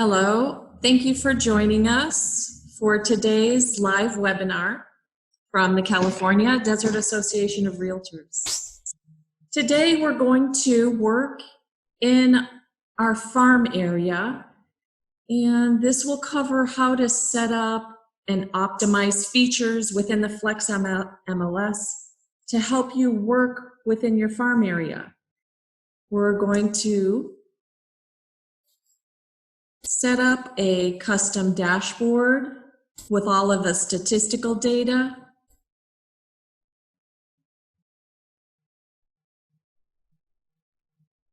Hello, thank you for joining us for today's live webinar from the California Desert Association of Realtors. Today we're going to work in our farm area, and this will cover how to set up and optimize features within the Flex MLS to help you work within your farm area. We're going to set up a custom dashboard with all of the statistical data.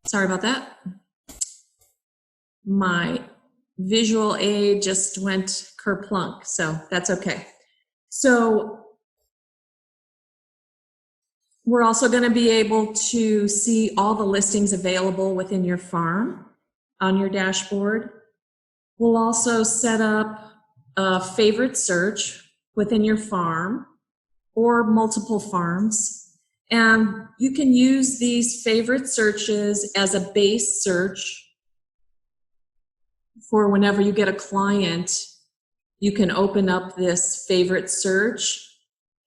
Sorry about that. My visual aid just went kerplunk, so that's okay. So we're also going to be able to see all the listings available within your farm on your dashboard. We'll also set up a favorite search within your farm or multiple farms. And you can use these favorite searches as a base search for whenever you get a client. You can open up this favorite search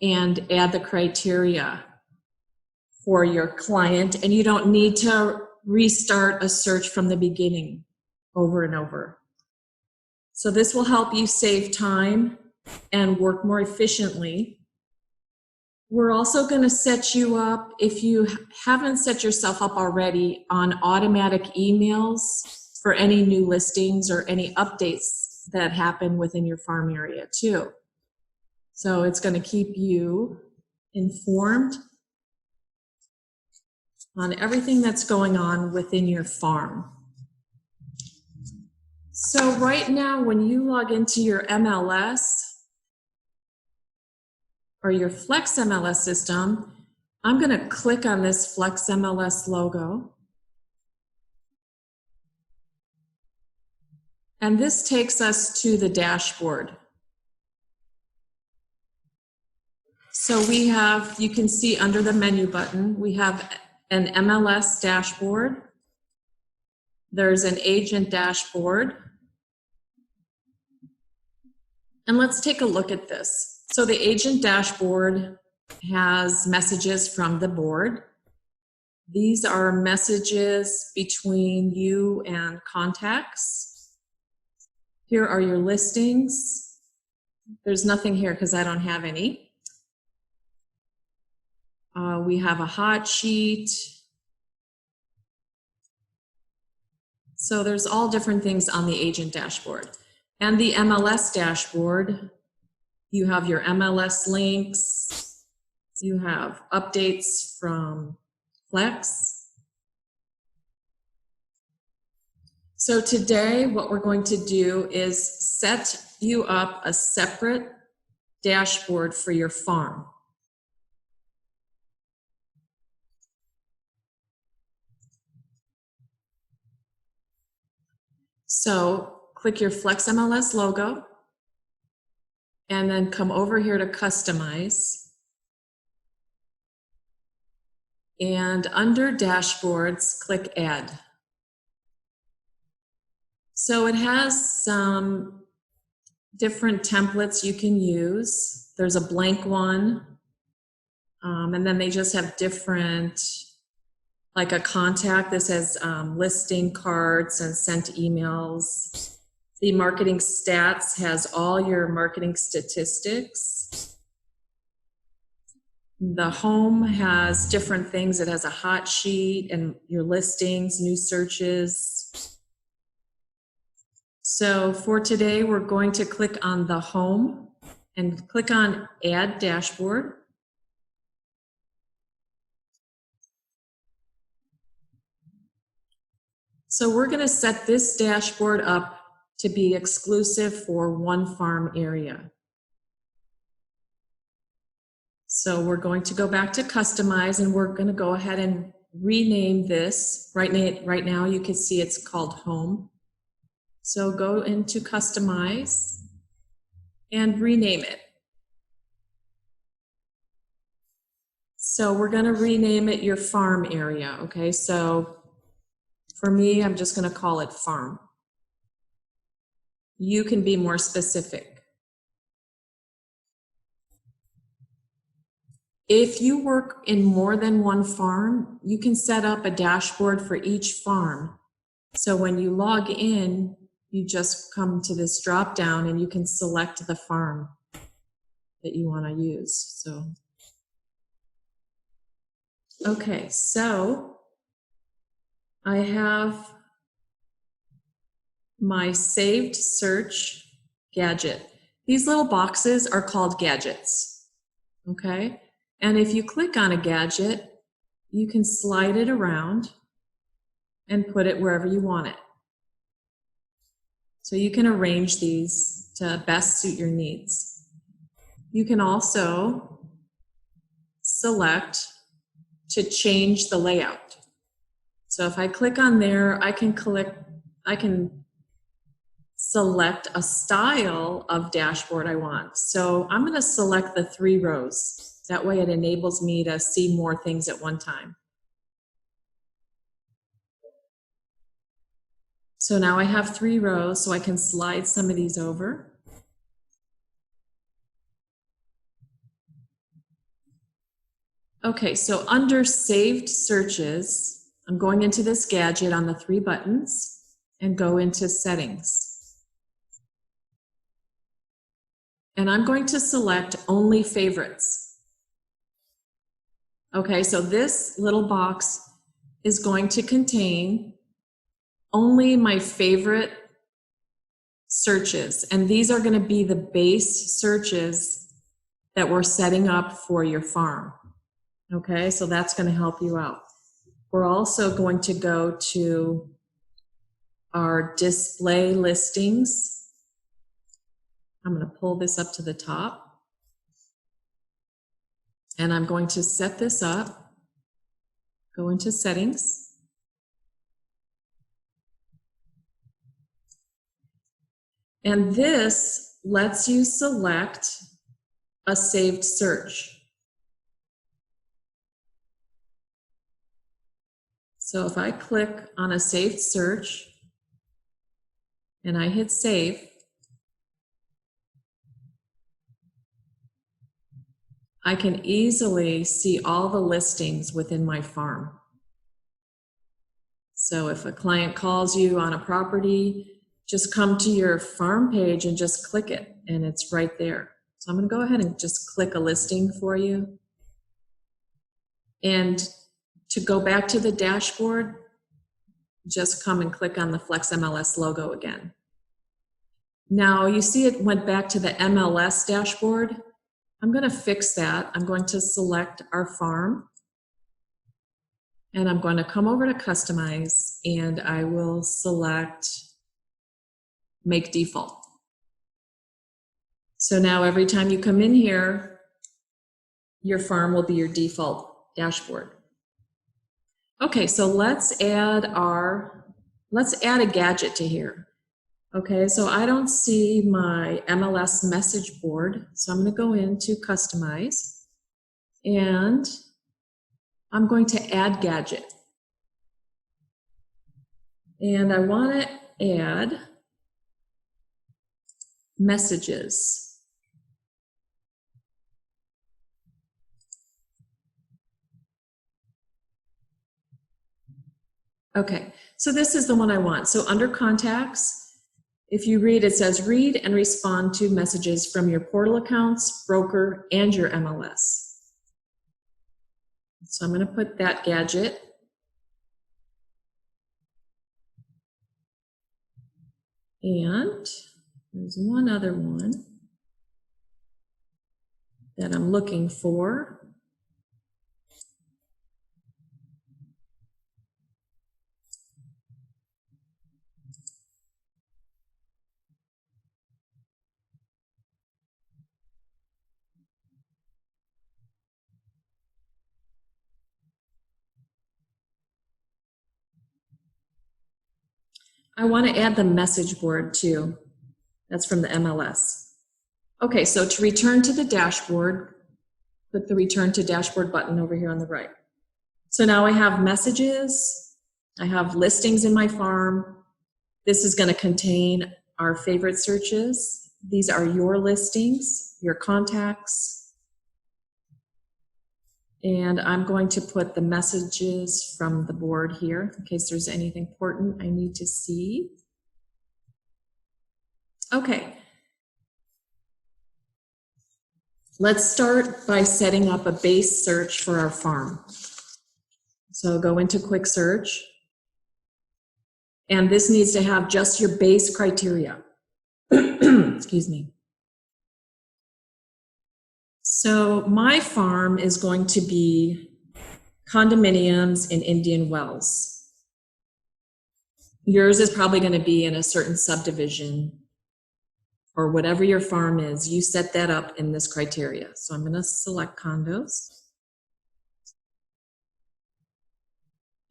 and add the criteria for your client, and you don't need to restart a search from the beginning over and over. So this will help you save time and work more efficiently. We're also going to set you up, if you haven't set yourself up already, on automatic emails for any new listings or any updates that happen within your farm area too. So it's going to keep you informed on everything that's going on within your farm. So right now, when you log into your MLS or your Flex MLS system, I'm going to click on this Flex MLS logo. And this takes us to the dashboard. So we have, you can see under the menu button, we have an MLS dashboard. There's an agent dashboard. And let's take a look at this. So the agent dashboard has messages from the board. These are messages between you and contacts. Here are your listings. There's nothing here because I don't have any. We have a hot sheet. So there's all different things on the agent dashboard. And the MLS dashboard, you have your MLS links, you have updates from Flex. So today what we're going to do is set you up a separate dashboard for your farm. So click your Flex MLS logo and then come over here to Customize. And under Dashboards, click Add. So it has some different templates you can use. There's a blank one, and then they just have different, like a contact. This has listing cards and sent emails. The marketing stats has all your marketing statistics. The home has different things. It has a hot sheet and your listings, new searches. So for today, we're going to click on the home and click on Add Dashboard. So we're going to set this dashboard up to be exclusive for one farm area. So we're going to go back to Customize, and we're going to go ahead and rename this. Right now you can see it's called Home. So go into Customize and rename it. So we're going to rename it your farm area, okay? So for me, I'm just going to call it Farm. you can be more specific. If you work in more than one farm, you can set up a dashboard for each farm. So when you log in, you just come to this drop down and you can select the farm that you want to use. So, okay, so I have my saved search gadget. These little boxes are called gadgets, okay? And if you click on a gadget, you can slide it around and put it wherever you want it. So you can arrange these to best suit your needs. You can also select to change the layout. So if I click on there, I can select a style of dashboard I want. So I'm going to select the 3 rows. That way it enables me to see more things at one time. So now I have 3 rows, so I can slide some of these over. Okay, so under saved searches, I'm going into this gadget on the 3 buttons and go into settings. And I'm going to select only favorites. Okay, so this little box is going to contain only my favorite searches. And these are going to be the base searches that we're setting up for your farm. Okay, so that's going to help you out. We're also going to go to our display listings. I'm going to pull this up to the top. And I'm going to set this up. Go into settings. And this lets you select a saved search. So if I click on a saved search and I hit save, I can easily see all the listings within my farm. So if a client calls you on a property, just come to your farm page and just click it, and it's right there. So I'm going to go ahead and just click a listing for you. And to go back to the dashboard, just come and click on the Flex MLS logo again. Now you see it went back to the MLS dashboard. I'm going to fix that. I'm going to select our farm, and I'm going to come over to Customize, and I will select Make Default. So now every time you come in here, your farm will be your default dashboard. Okay, so let's add a gadget to here. Okay, so I don't see my MLS message board, so I'm going to go into Customize, and I'm going to add gadget. And I want to add messages. Okay, so this is the one I want. So under contacts, if you read, it says read and respond to messages from your portal accounts, broker, and your MLS. So I'm going to put that gadget. And there's one other one that I'm looking for. I want to add the message board too. That's from the MLS. Okay, so to return to the dashboard, put the Return to Dashboard button over here on the right. So now I have messages, I have listings in my farm. This is going to contain our favorite searches. These are your listings, your contacts. And I'm going to put the messages from the board here in case there's anything important I need to see. Okay. Let's start by setting up a base search for our farm. So go into quick search. And this needs to have just your base criteria. Excuse me. So my farm is going to be condominiums in Indian Wells. Yours is probably going to be in a certain subdivision or whatever your farm is. You set that up in this criteria. So I'm going to select condos.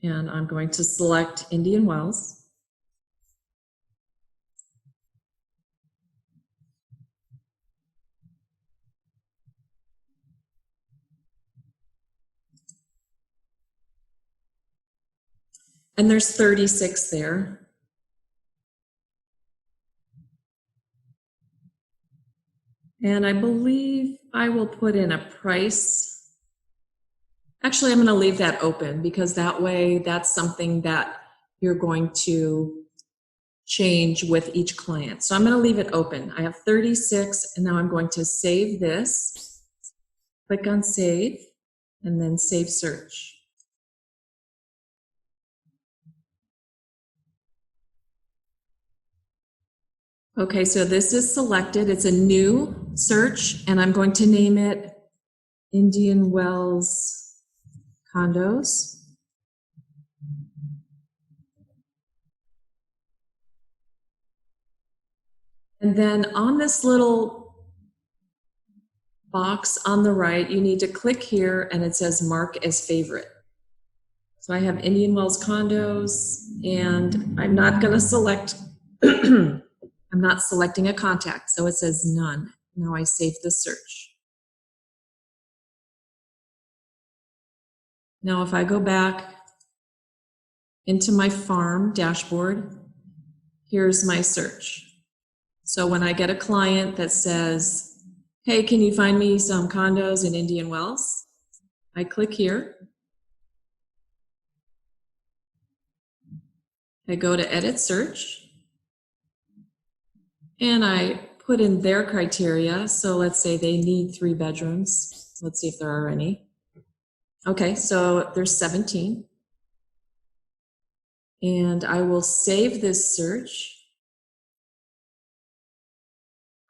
And I'm going to select Indian Wells. And there's 36 there. And I believe I will put in a price. Actually, I'm going to leave that open because that way that's something that you're going to change with each client. So I'm going to leave it open. I have 36 and now I'm going to save this. Click on save and then save search. Okay, so this is selected. It's a new search, and I'm going to name it Indian Wells Condos. And then on this little box on the right, you need to click here, and it says Mark as Favorite. So I have Indian Wells Condos, and I'm not going to select I'm not selecting a contact, so it says none. Now I save the search. Now if I go back into my farm dashboard, here's my search. So when I get a client that says, hey, can you find me some condos in Indian Wells? I click here. I go to edit search. And I put in their criteria. So let's say they need 3 bedrooms. Let's see if there are any. Okay, so there's 17. And I will save this search.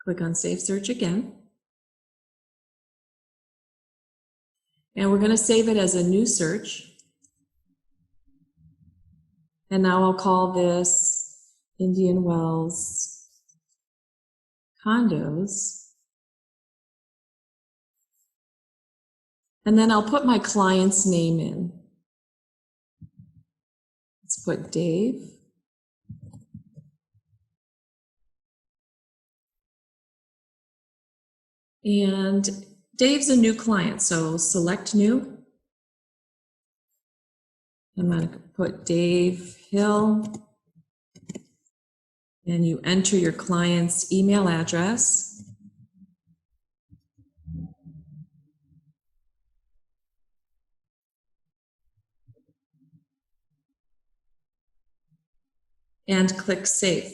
Click on Save Search again. And we're going to save it as a new search. And now I'll call this Indian Wells Condos. And then I'll put my client's name in. Let's put Dave. And Dave's a new client, so select new. I'm going to put Dave Hill. And you enter your client's email address. And click Save.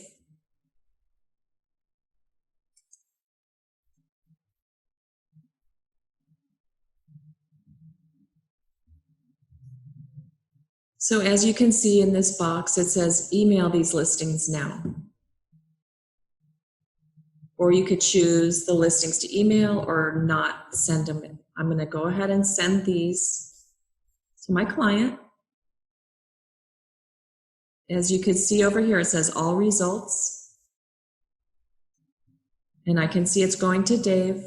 So as you can see in this box, it says email these listings now. Or you could choose the listings to email or not send them in. I'm going to go ahead and send these to my client. As you can see over here, it says all results. And I can see it's going to Dave.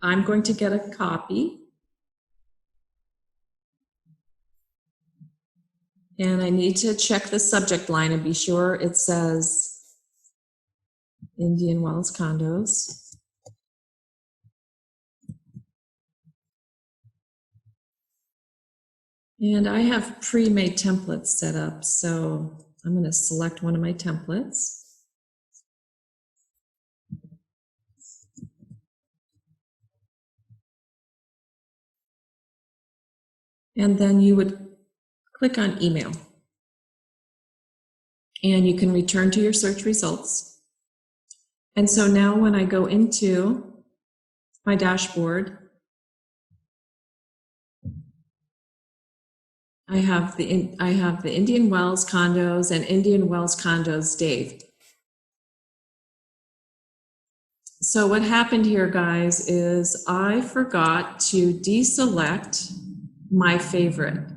I'm going to get a copy. And I need to check the subject line and be sure it says Indian Wells Condos. And I have pre-made templates set up, so I'm going to select one of my templates. And then you would click on email. And you can return to your search results. And so now when I go into my dashboard, I have the Indian Wells condos and Indian Wells condos Dave. So what happened here, guys, is I forgot to deselect my favorite.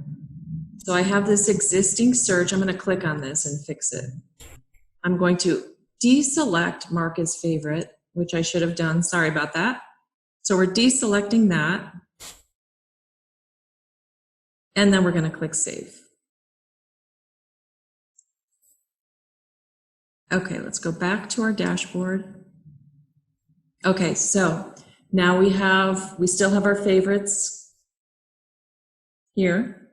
So I have this existing search. I'm going to click on this and fix it. I'm going to deselect mark as favorite, which I should have done. Sorry about that. So we're deselecting that. And then we're going to click save. Okay, let's go back to our dashboard. Okay, so now we still have our favorites here.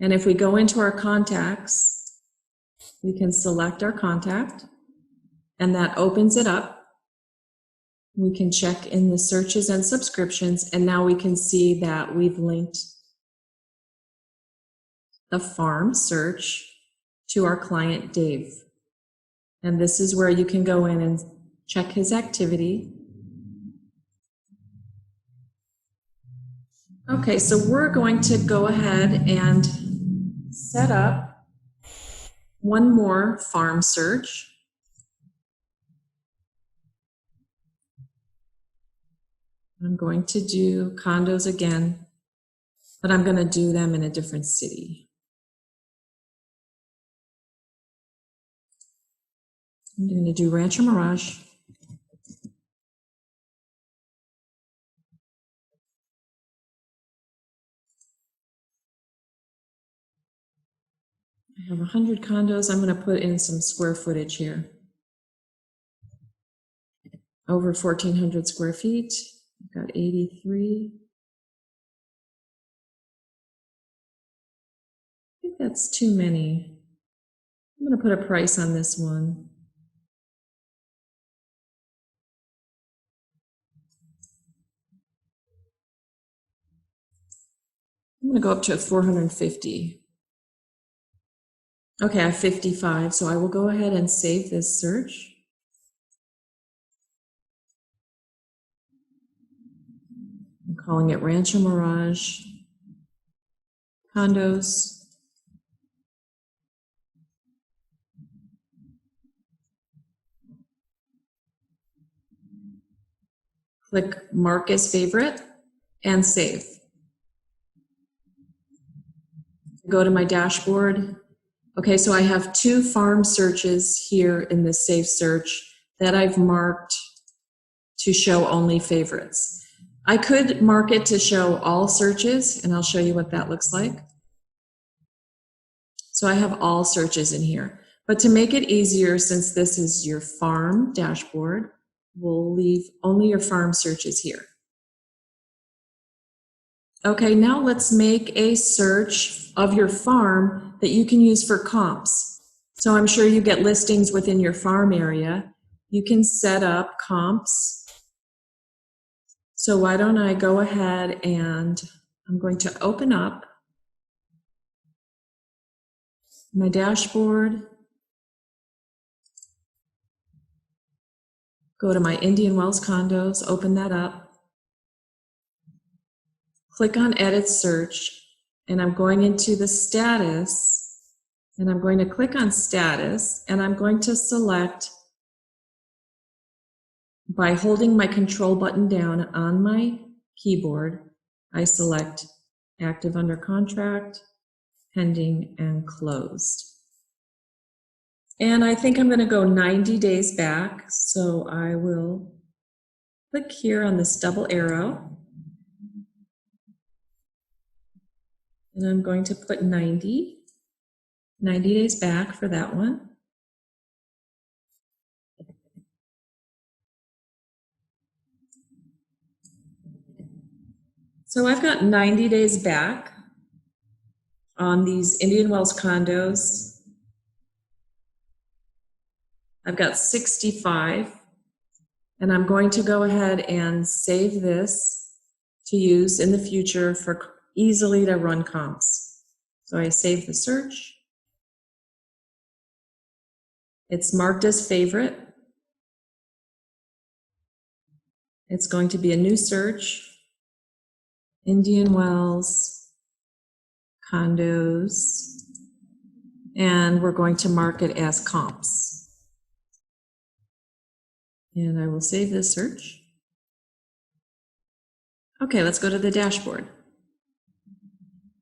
And if we go into our contacts, we can select our contact and that opens it up. We can check in the searches and subscriptions, and now we can see that we've linked the farm search to our client Dave. And this is where you can go in and check his activity. Okay, so we're going to go ahead and set up one more farm search. I'm going to do condos again, but I'm going to do them in a different city. I'm going to do Rancho Mirage. I have 100 condos. I'm going to put in some square footage here. Over 1,400 square feet. I've got 83. I think that's too many. I'm going to put a price on this one. I'm going to go up to 450. Okay, I have 55, so I will go ahead and save this search. I'm calling it Rancho Mirage Condos. Click Mark as Favorite and save. Go to my dashboard. Okay, so I have 2 farm searches here in the Save Search that I've marked to show only favorites. I could mark it to show all searches, and I'll show you what that looks like. So I have all searches in here. But to make it easier, since this is your farm dashboard, we'll leave only your farm searches here. Okay, now let's make a search of your farm that you can use for comps. So I'm sure you get listings within your farm area. You can set up comps. So why don't I go ahead and I'm going to open up my dashboard. Go to my Indian Wells condos, open that up. Click on Edit Search, and I'm going into the status, and I'm going to click on Status, and I'm going to select, by holding my Control button down on my keyboard, I select Active Under Contract, Pending, and Closed. And I think I'm going to go 90 days back, so I will click here on this double arrow. And I'm going to put 90 days back for that one. So I've got 90 days back on these Indian Wells condos. I've got 65, and I'm going to go ahead and save this to use in the future for easily to run comps. So I save the search. It's marked as favorite. It's going to be a new search. Indian Wells, condos, and we're going to mark it as comps. And I will save this search. Okay, let's go to the dashboard.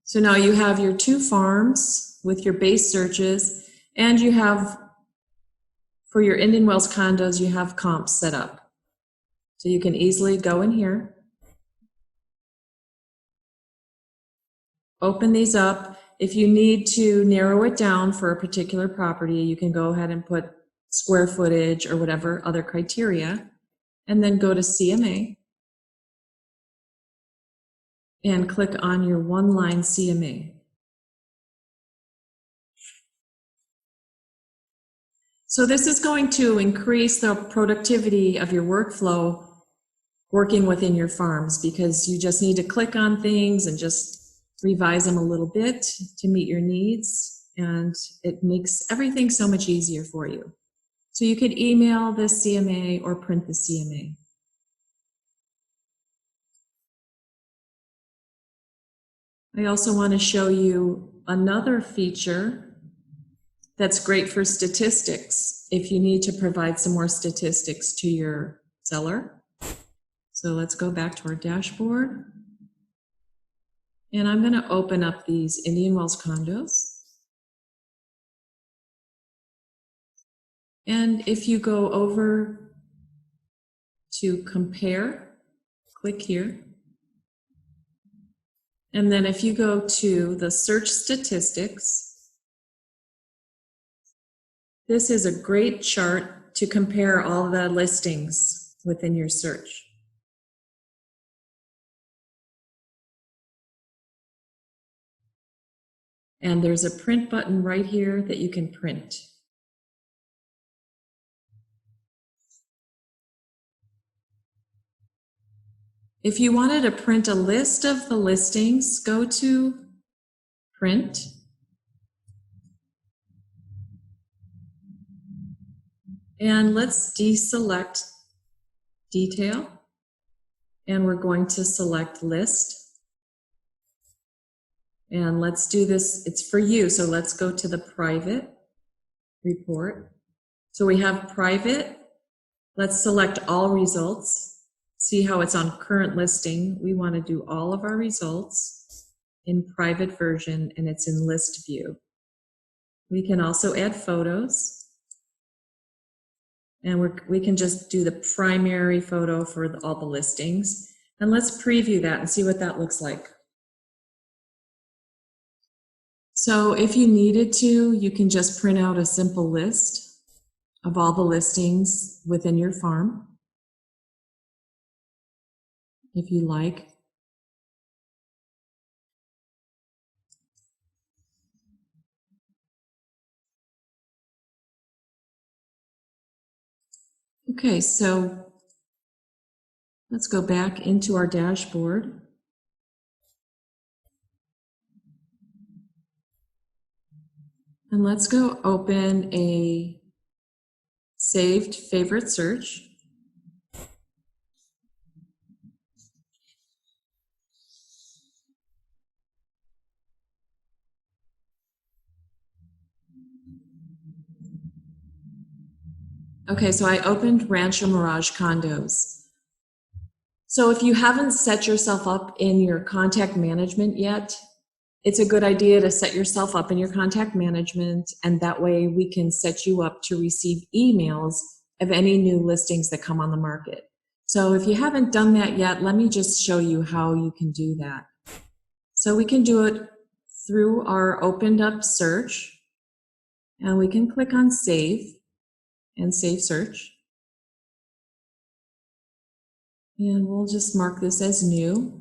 So now you have your 2 farms with your base searches, and you have, for your Indian Wells condos, you have comps set up. So you can easily go in here, open these up. If you need to narrow it down for a particular property, you can go ahead and put square footage or whatever other criteria, and then go to CMA and click on your 1-line CMA. So this is going to increase the productivity of your workflow working within your farms, because you just need to click on things and just revise them a little bit to meet your needs, and it makes everything so much easier for you. So you could email the CMA or print the CMA. I also want to show you another feature that's great for statistics if you need to provide some more statistics to your seller. So let's go back to our dashboard. And I'm going to open up these Indian Wells condos. And if you go over to compare, click here. And then if you go to the search statistics, this is a great chart to compare all the listings within your search. And there's a print button right here that you can print. If you wanted to print a list of the listings, go to Print. And let's deselect Detail. And we're going to select List. And let's do this, it's for you, so let's go to the private report. So we have private. Let's select all results. See how it's on current listing. We want to do all of our results in private version, and it's in list view. We can also add photos, and we can just do the primary photo for all the listings. And let's preview that and see what that looks like. So if you needed to, you can just print out a simple list of all the listings within your farm, if you like. Okay, so let's go back into our dashboard. And let's go open a saved favorite search. Okay, so I opened Rancho Mirage Condos. So if you haven't set yourself up in your contact management yet, it's a good idea to set yourself up in your contact management, and that way we can set you up to receive emails of any new listings that come on the market. So if you haven't done that yet, let me just show you how you can do that. So we can do it through our opened up search, and we can click on Save and Save Search. And we'll just mark this as new.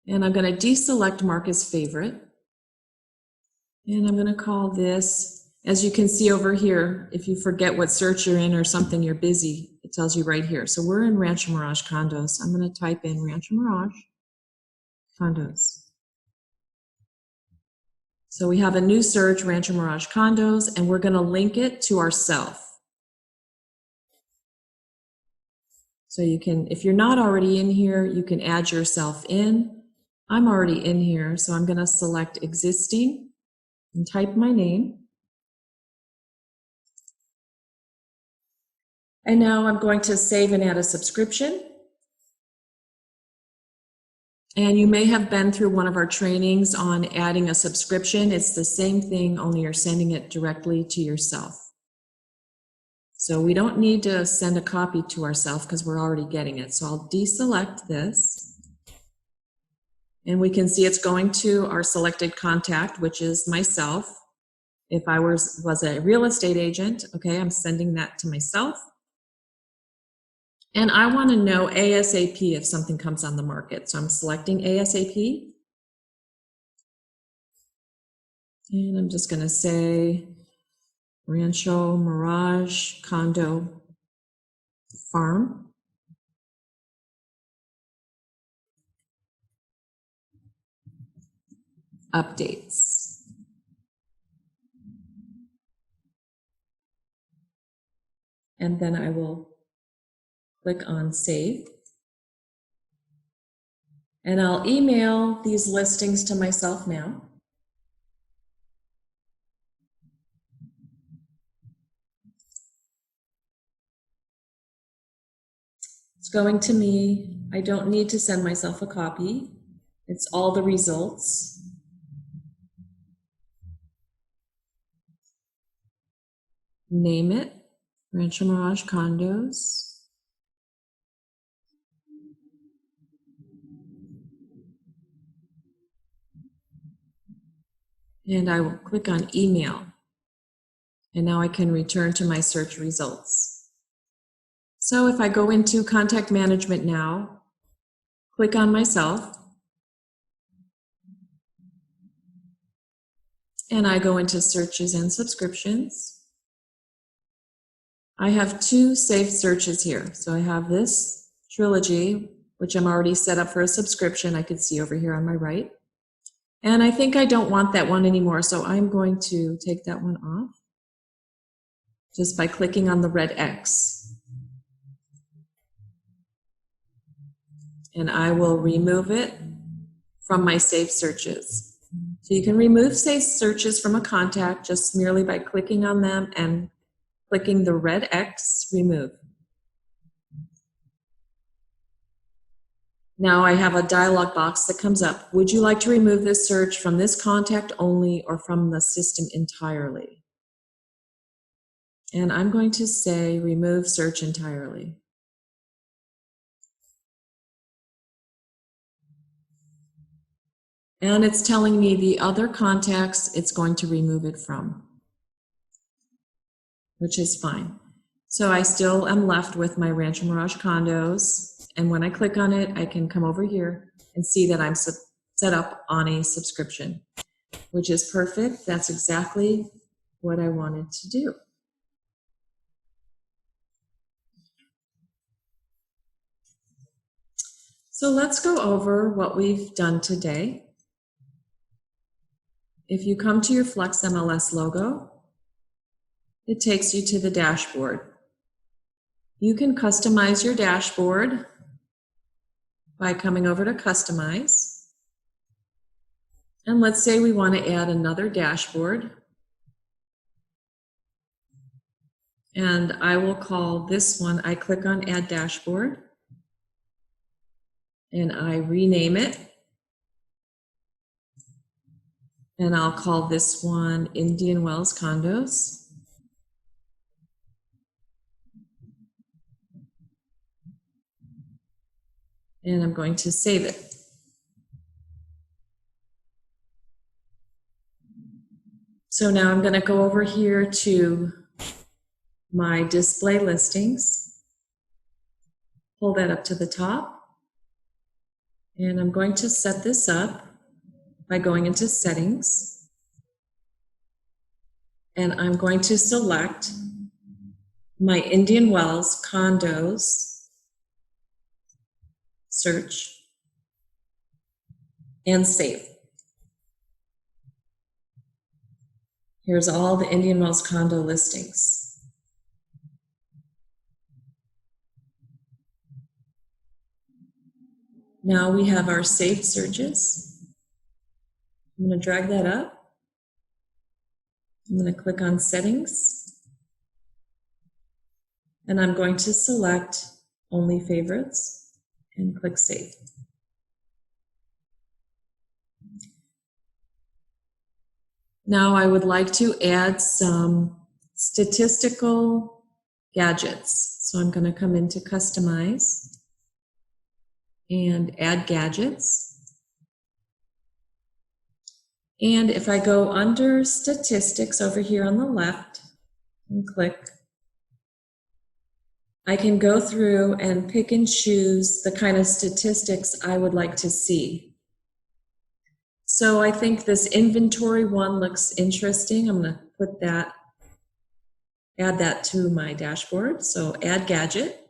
And I'm going to deselect Mark as favorite. And I'm going to call this, as you can see over here, if you forget what search you're in or something, you're busy, it tells you right here. So we're in Rancho Mirage Condos. I'm going to type in Rancho Mirage. condos. So we have a new search, Rancho Mirage condos, and we're going to link it to ourself. So you can, if you're not already in here, you can add yourself in. I'm already in here, so I'm going to select existing and type my name. And now I'm going to save and add a subscription. And you may have been through one of our trainings on adding a subscription. It's the same thing, only you're sending it directly to yourself. So we don't need to send a copy to ourselves because we're already getting it. So I'll deselect this. And we can see it's going to our selected contact, which is myself. If I was a real estate agent, okay, I'm sending that to myself. And I want to know ASAP if something comes on the market. So I'm selecting ASAP. And I'm just going to say Rancho Mirage Condo Farm. Updates. And then I will click on Save. And I'll email these listings to myself now. It's going to me. I don't need to send myself a copy. It's all the results. Name it, Rancho Mirage Condos. And I will click on email. And now I can return to my search results. So if I go into contact management now, click on myself, and I go into searches and subscriptions. I have two saved searches here. So I have this trilogy, which I'm already set up for a subscription. I can see over here on my right. And I think I don't want that one anymore, so I'm going to take that one off just by clicking on the red X. And I will remove it from my saved searches. So you can remove saved searches from a contact just merely by clicking on them and clicking the red X, remove. Now I have a dialog box that comes up. Would you like to remove this search from this contact only or from the system entirely? And I'm going to say remove search entirely. And it's telling me the other contacts it's going to remove it from, which is fine. So I still am left with my Rancho Mirage condos. And when I click on it, I can come over here and see that I'm set up on a subscription, which is perfect. That's exactly what I wanted to do. So let's go over what we've done today. If you come to your Flex MLS logo, it takes you to the dashboard. You can customize your dashboard by coming over to Customize. And let's say we want to add another dashboard. And I will call this one, I click on Add Dashboard. And I rename it. And I'll call this one Indian Wells Condos. And I'm going to save it. So now I'm going to go over here to my display listings, pull that up to the top, and I'm going to set this up by going into settings, and I'm going to select my Indian Wells Condos search. and save. Here's all the Indian Wells condo listings. Now we have our saved searches. I'm going to drag that up. I'm going to click on settings. And I'm going to select only favorites and click save. Now I would like to add some statistical gadgets. So I'm going to come into customize and add gadgets. And if I go under statistics over here on the left and click, I can go through and pick and choose the kind of statistics I would like to see. So I think this inventory one looks interesting. I'm going to put that, add that to my dashboard. So add gadget.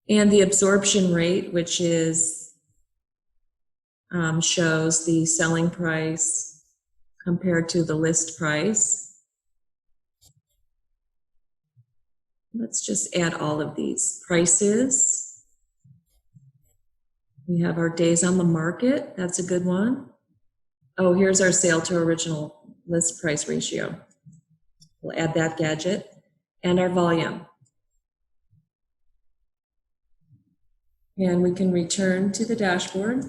And the absorption rate, which is shows the selling price compared to the list price. Let's just add all of these. Prices. We have our days on the market. That's a good one. Oh, here's our sale to original list price ratio. We'll add that gadget. And our volume. And we can return to the dashboard.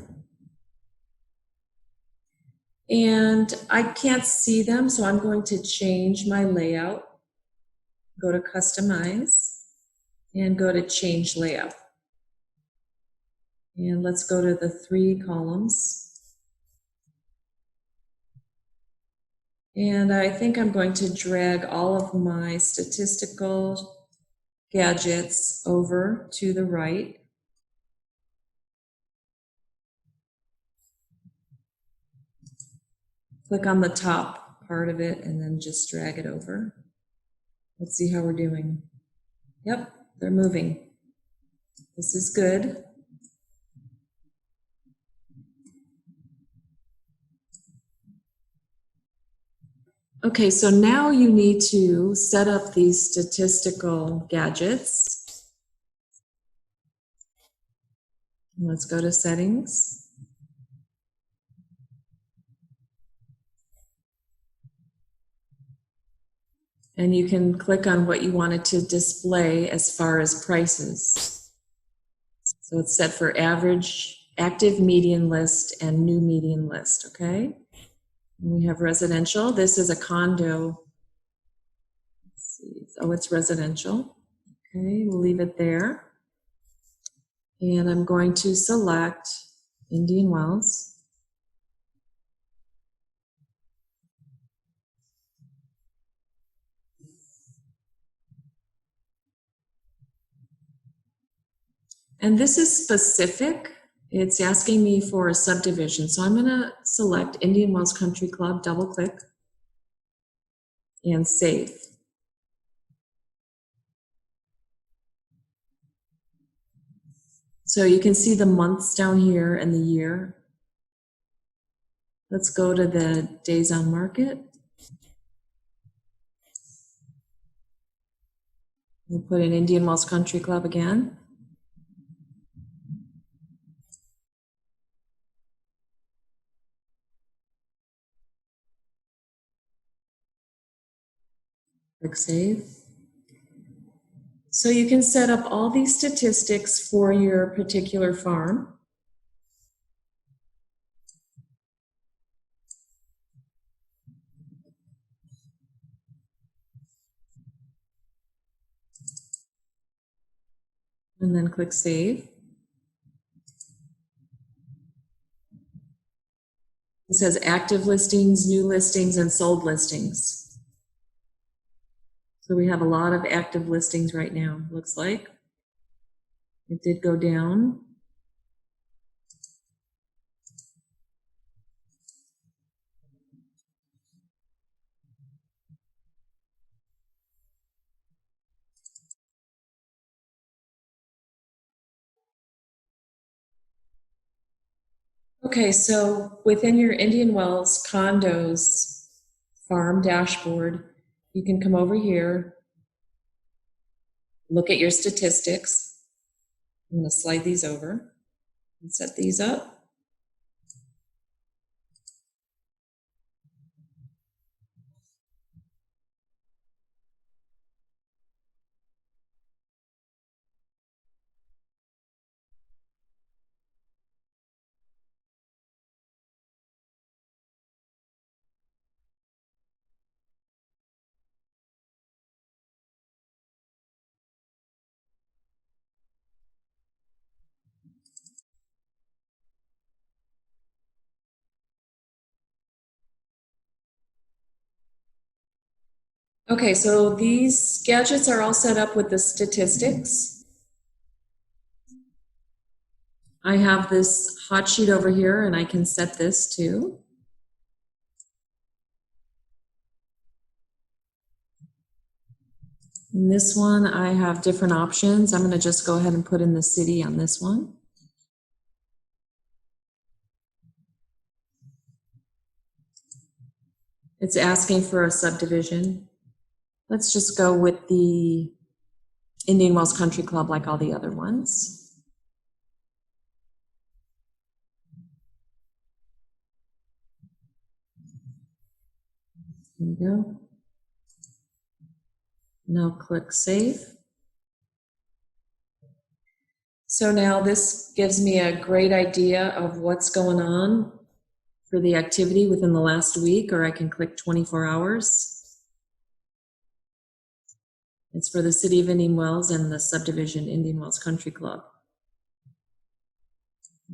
And I can't see them, so I'm going to change my layout. Go to Customize and go to Change Layout. And let's go to the 3 columns. And I think I'm going to drag all of my statistical gadgets over to the right. Click on the top part of it and then just drag it over. Let's see how we're doing. Yep, they're moving. This is good. Okay, so now you need to set up these statistical gadgets. Let's go to settings. And you can click on what you want it to display as far as prices. So it's set for average, active median list, and new median list, okay? And we have residential. This is a condo. Let's see. Oh, it's residential. Okay, we'll leave it there. And I'm going to select Indian Wells. And this is specific. It's asking me for a subdivision. So I'm going to select Indian Wells Country Club, double click, and save. So you can see the months down here and the year. Let's go to the days on market. We'll put in Indian Wells Country Club again. Click Save. So you can set up all these statistics for your particular farm. And then click Save. It says active listings, new listings, and sold listings. So we have a lot of active listings right now, looks like. It did go down. Okay, so within your Indian Wells condos farm dashboard, you can come over here, look at your statistics. I'm going to slide these over and set these up. Okay, so these gadgets are all set up with the statistics. I have this hot sheet over here and I can set this too. In this one, I have different options. I'm going to just go ahead and put in the city on this one. It's asking for a subdivision. Let's just go with the Indian Wells Country Club like all the other ones. There we go. Now click Save. So now this gives me a great idea of what's going on for the activity within the last week, or I can click 24 hours. It's for the City of Indian Wells and the subdivision Indian Wells Country Club.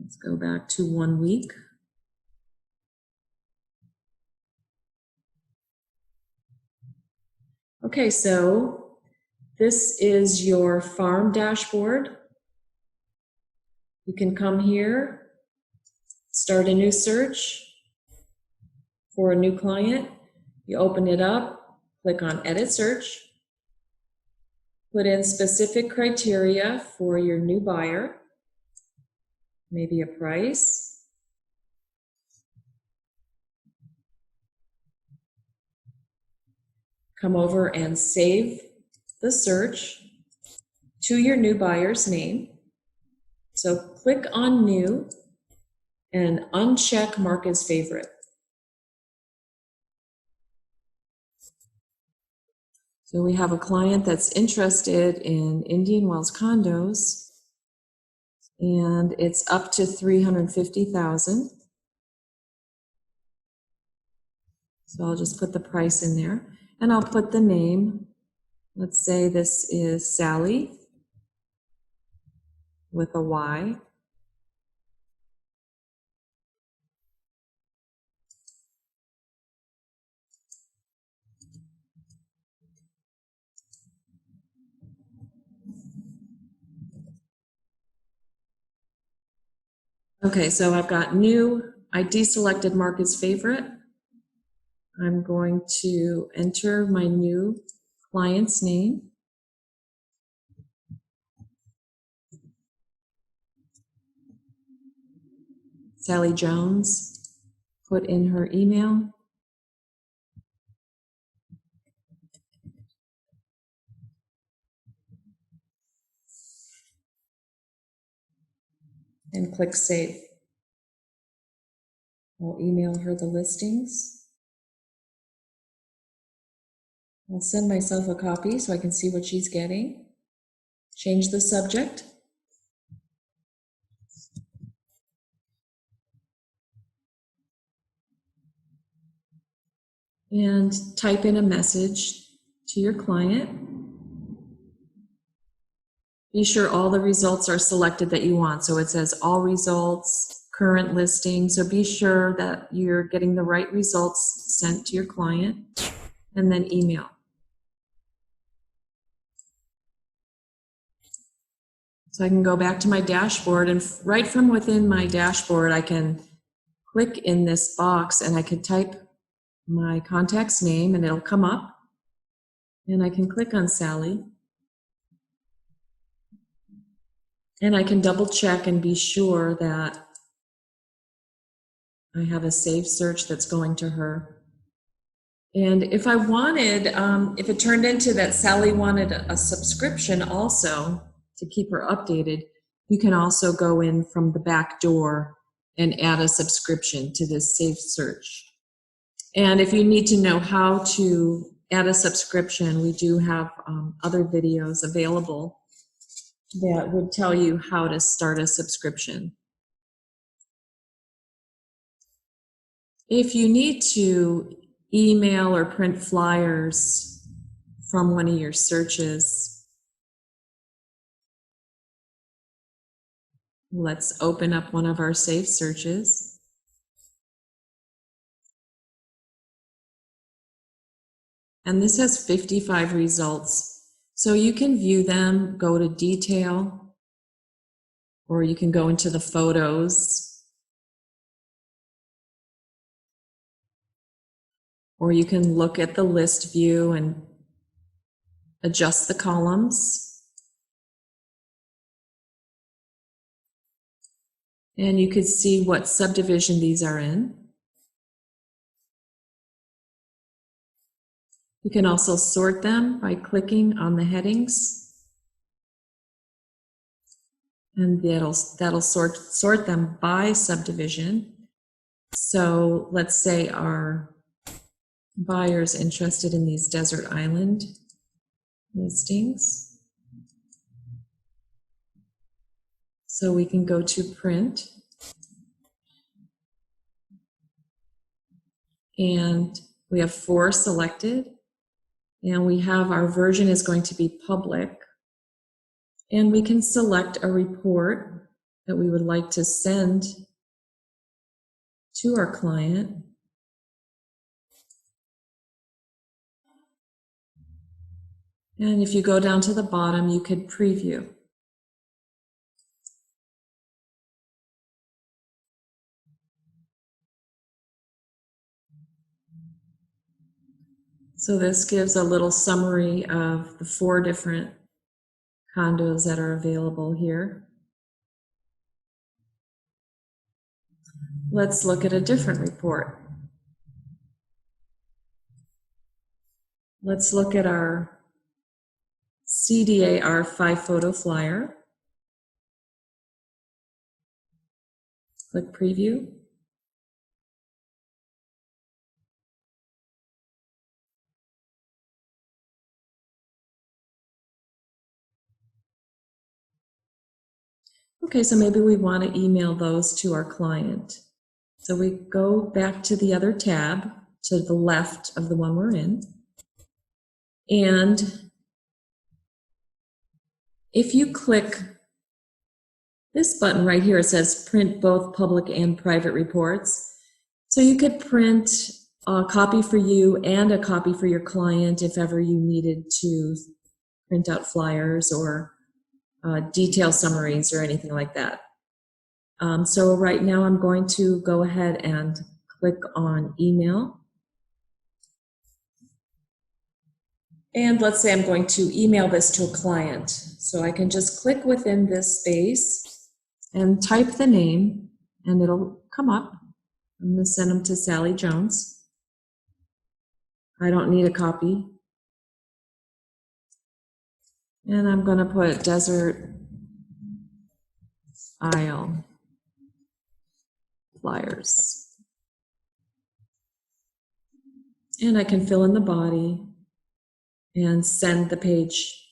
Let's go back to 1 week. Okay, so this is your farm dashboard. You can come here, start a new search for a new client. You open it up, click on Edit Search, put in specific criteria for your new buyer, maybe a price. Come over and save the search to your new buyer's name. So click on New and uncheck Mark as Favorite. So we have a client that's interested in Indian Wells condos, and it's up to $350,000. So I'll just put the price in there, and I'll put the name. Let's say this is Sally with a Y. Okay, so I've got new. I deselected Mark as Favorite. I'm going to enter my new client's name. Sally Jones. Put in her email. And click Save. I'll email her the listings. I'll send myself a copy so I can see what she's getting. Change the subject. And type in a message to your client. Be sure all the results are selected that you want. So it says all results, current listing. So be sure that you're getting the right results sent to your client, and then email. So I can go back to my dashboard, and right from within my dashboard, I can click in this box and I can type my contact's name and it'll come up. And I can click on Sally. And I can double check and be sure that I have a saved search that's going to her. And if I wanted, if it turned into that Sally wanted a subscription also to keep her updated, you can also go in from the back door and add a subscription to this saved search. And if you need to know how to add a subscription, we do have other videos available that would tell you how to start a subscription. If you need to email or print flyers from one of your searches, let's open up one of our saved searches. And this has 55 results. So you can view them, go to detail, or you can go into the photos, or you can look at the list view and adjust the columns. And you could see what subdivision these are in. You can also sort them by clicking on the headings. And that'll sort them by subdivision. So let's say our buyer's interested in these desert island listings. So we can go to print, and we have 4 selected, and we have our version is going to be public, and we can select a report that we would like to send to our client. And if you go down to the bottom, you could preview. So this gives a little summary of the 4 different condos that are available here. Let's look at a different report. Let's look at our CDAR 5-photo flyer. Click preview. Okay, so maybe we want to email those to our client. So we go back to the other tab to the left of the one we're in. And if you click this button right here, it says print both public and private reports. So you could print a copy for you and a copy for your client if ever you needed to print out flyers or detail summaries or anything like that. So right now I'm going to go ahead and click on email. And let's say I'm going to email this to a client. So I can just click within this space and type the name, and it'll come up. I'm going to send them to Sally Jones. I don't need a copy. And I'm going to put Desert Isle flyers. And I can fill in the body and send the page.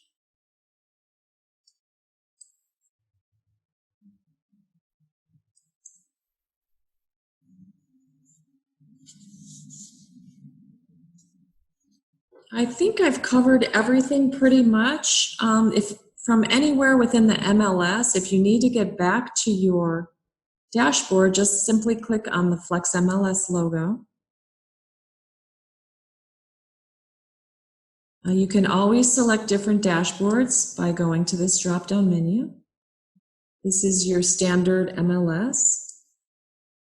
I think I've covered everything pretty much. If from anywhere within the MLS, if you need to get back to your dashboard, just simply click on the Flex MLS logo. You can always select different dashboards by going to this drop-down menu. This is your standard MLS.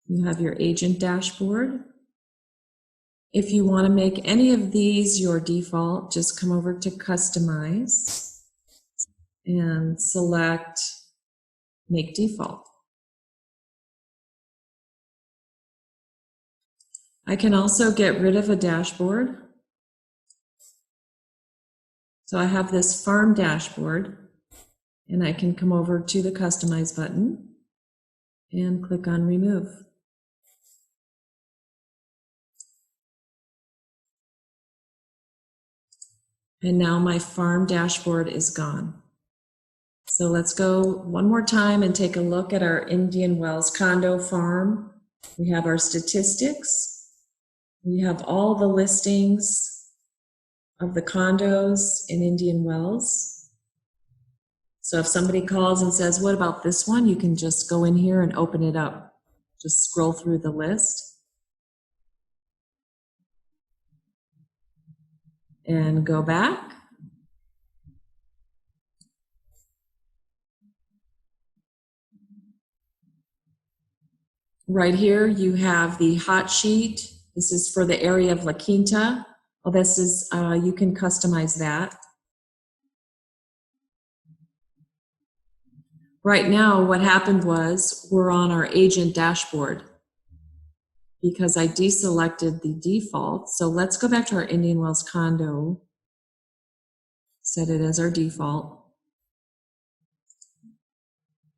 You have your agent dashboard. If you want to make any of these your default, just come over to Customize and select Make Default. I can also get rid of a dashboard. So I have this farm dashboard, and I can come over to the Customize button and click on Remove. And now my farm dashboard is gone. So let's go one more time and take a look at our Indian Wells condo farm. We have our statistics. We have all the listings of the condos in Indian Wells. So if somebody calls and says, what about this one? You can just go in here and open it up. Just scroll through the list and go back. Right here, you have the hot sheet. This is for the area of La Quinta. Well, this is, you can customize that. Right now, what happened was we're on our agent dashboard because I deselected the default. So let's go back to our Indian Wells condo, set it as our default.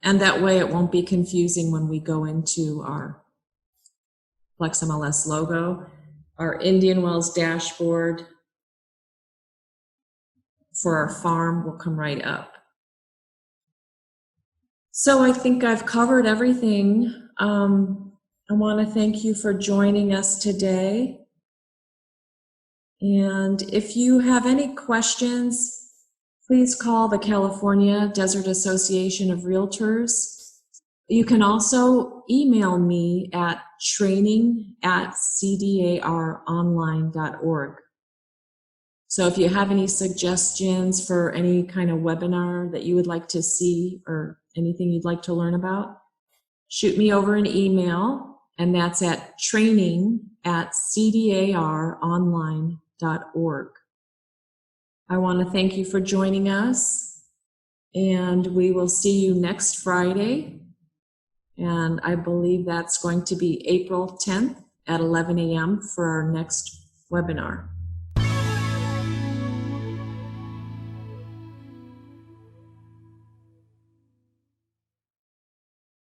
And that way it won't be confusing when we go into our Flex MLS logo. Our Indian Wells dashboard for our farm will come right up. So I think I've covered everything. I want to thank you for joining us today. And if you have any questions, please call the California Desert Association of Realtors. You can also email me at training@cdaronline.org. So if you have any suggestions for any kind of webinar that you would like to see or anything you'd like to learn about, shoot me over an email, and that's at training@cdaronline.org. I want to thank you for joining us, and we will see you next Friday. And I believe that's going to be April 10th at 11 a.m. for our next webinar.